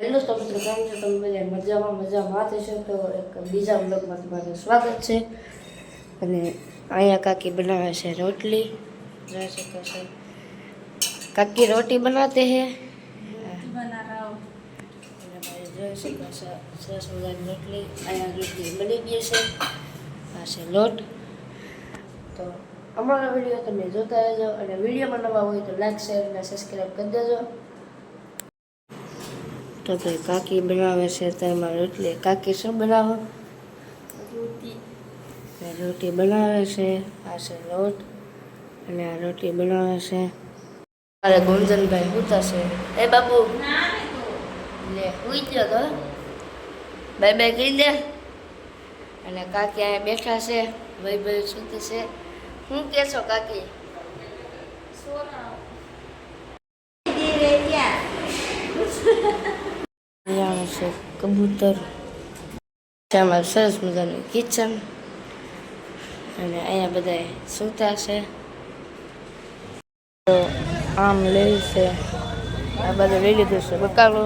Hello તો મિત્રો, કેમ છો તમે બધા? મજામાં થશે તો એક બીજા બ્લોગમાં તમારું સ્વાગત છે. અને અહીંયા કાકી બનાવે છે રોટલી. જોઈ શકો છો, કાકી રોટી બનાતે હે. જોઈ શકો છો, સરસ મજાની રોટલી. અહીંયા રોટલી બની ગઈ છે. આ છે લોટ. તો અમારો વિડીયો તમે જોતા રહેજો, અને વિડીયોમાં નવા હોય તો લાઈક, શેર અને સબસ્ક્રાઈબ કરી દેજો. તો ભાઈ કાકી બનાવે છે તેમાં રોટલી. કાકી શું બનાવો? રોટી બનાવે છે. આ છે લોટ અને આ રોટી બનાવે છે. મારે ગુંજનભાઈ પૂતા છે. એ બાબુ લે ઉઈ ગયો તો બાય બાય કહી દે. અને કાકી અહીંયા બેઠા છે. ભાઈ સુતી છે. શું કહેશો કાકી? અહીંયા છે કબૂતર. આમાં સરસ મજાનું કિચન. અને અહીંયા બધા સૂતા છે. તો આમ લઈ છે. આ બધું લઈ લીધું છે. બકાલો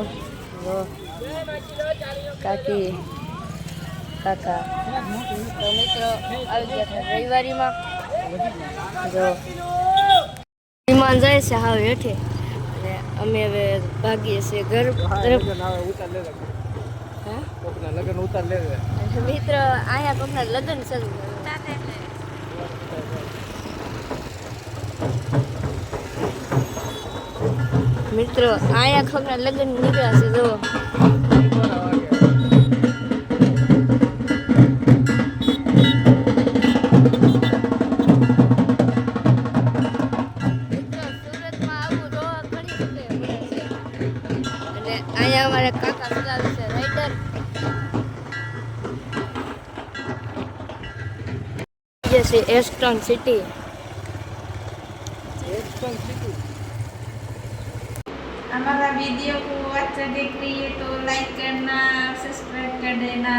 કાકી કાકા. તો મિત્રો આવી ગયા છે રવિવારીમાં. જો વિમાન જાય છે હાવ હેઠે. અને અમે હવે ભાગીએ છીએ ઘર તરફ. મિત્ર અહીંયા કોકના લગ્ન છે. મિત્રો અહીંયા કોકના લગ્ન નીકળ્યા છે. જો અહીંયા અમારે કાકા ચલાવે છે રાઈડર. ये से एस्टन सिटी. हमारा वीडियो को अच्छा देख रही है तो लाइक करना, सब्सक्राइब कर देना.